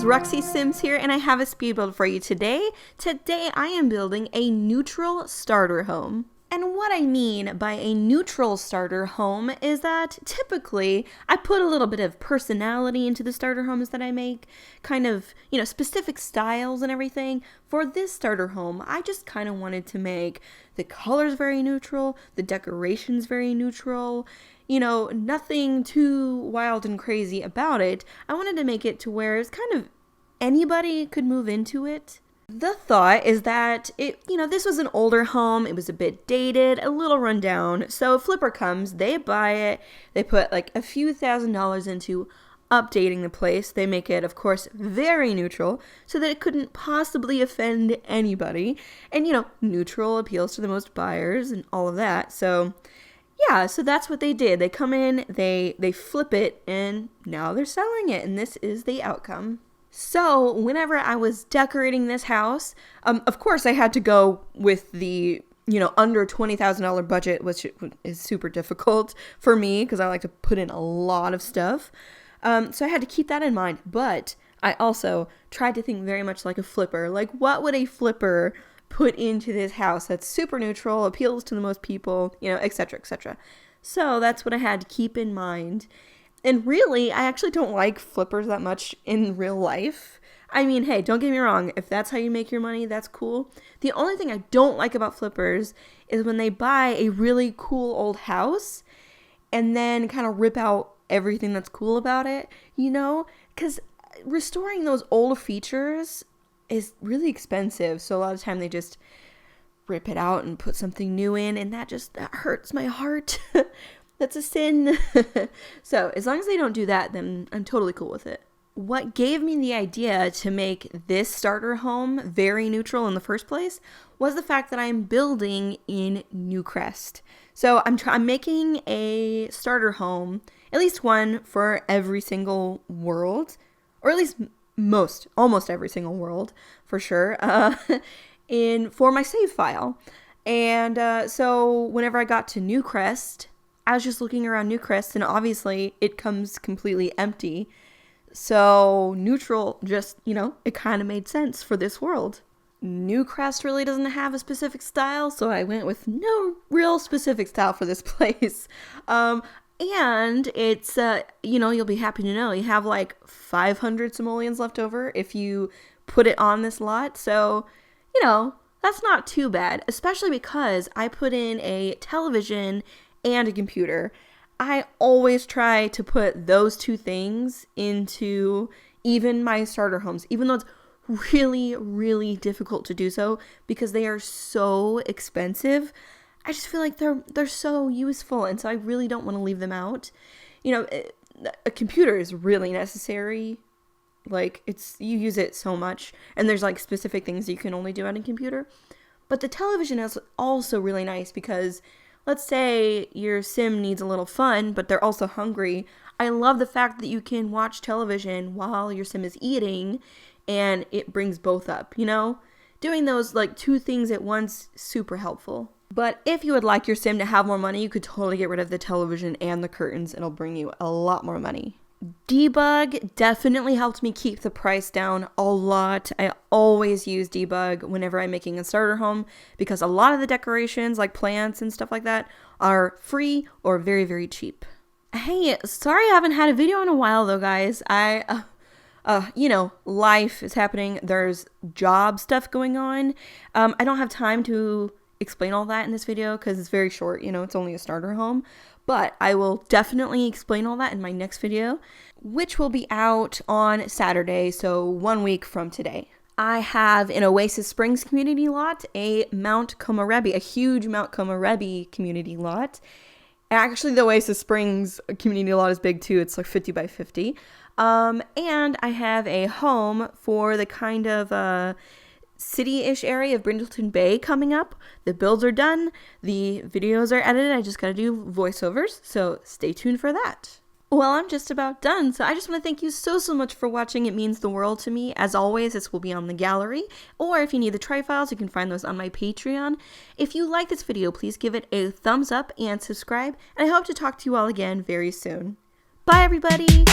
Roxxy Sims here, and I have a speed build for you today. Today I am building a neutral starter home. And what I mean by a neutral starter home is that typically I put a little bit of personality into the starter homes that I make, kind of, specific styles and everything. For this starter home, I just kind of wanted to make the colors very neutral, the decorations very neutral, nothing too wild and crazy about it. I wanted to make it to where it's kind of anybody could move into it. The thought is that this was an older home. It was a bit dated, a little run down. So a flipper comes, they buy it, they put like a few $1,000s into updating the place. They make it, of course, very neutral so that it couldn't possibly offend anybody. And, neutral appeals to the most buyers and all of that. So yeah, so that's what they did. They come in, they flip it, and now they're selling it. And this is the outcome. So whenever I was decorating this house, of course I had to go with the, under $20,000 budget, which is super difficult for me because I like to put in a lot of stuff. So I had to keep that in mind. But I also tried to think very much like a flipper. Like, what would a flipper put into this house that's super neutral, appeals to the most people, etc., etc. So that's what I had to keep in mind. And really, I actually don't like flippers that much in real life. I mean, hey, don't get me wrong. If that's how you make your money, that's cool. The only thing I don't like about flippers is when they buy a really cool old house and then kind of rip out everything that's cool about it, Because restoring those old features is really expensive. So a lot of the time they just rip it out and put something new in, and that hurts my heart. That's a sin. So as long as they don't do that, then I'm totally cool with it. What gave me the idea to make this starter home very neutral in the first place was the fact that I'm building in Newcrest. So I'm making a starter home, at least one for every single world, or at least almost every single world for sure, for my save file. And so whenever I got to Newcrest, I was just looking around Newcrest, and obviously it comes completely empty. So neutral just, it kind of made sense for this world. Newcrest really doesn't have a specific style, so I went with no real specific style for this place. And it's, you'll be happy to know you have like 500 simoleons left over if you put it on this lot. So, that's not too bad, especially because I put in a television and a computer. I always try to put those two things into even my starter homes, even though it's really, really difficult to do so because they are so expensive. I just feel like they're so useful, and so I really don't want to leave them out. A computer is really necessary. Like, you use it so much, and there's like specific things you can only do on a computer. But the television is also really nice because let's say your sim needs a little fun, but they're also hungry. I love the fact that you can watch television while your sim is eating, and it brings both up, Doing those like two things at once, super helpful. But if you would like your sim to have more money, you could totally get rid of the television and the curtains. It'll bring you a lot more money. Debug definitely helped me keep the price down a lot. I always use debug whenever I'm making a starter home because a lot of the decorations like plants and stuff like that are free or very, very cheap. Hey, sorry I haven't had a video in a while though, guys. Life is happening. There's job stuff going on. I don't have time to explain all that in this video because it's very short. It's only a starter home. But I will definitely explain all that in my next video, which will be out on Saturday, so 1 week from today. I have an Oasis Springs community lot, a Mount Komorebi, a huge Mount Komorebi community lot. Actually, the Oasis Springs community lot is big too. It's like 50 by 50. And I have a home for the kind of city-ish area of Brindleton Bay coming up. The builds are done. The videos are edited. I just got to do voiceovers, so stay tuned for that. Well, I'm just about done, so I just want to thank you so much for watching. It means the world to me. As always, this will be on the gallery, or if you need the try files, you can find those on my Patreon. If you like this video, please give it a thumbs up and subscribe, and I hope to talk to you all again very soon. Bye, everybody!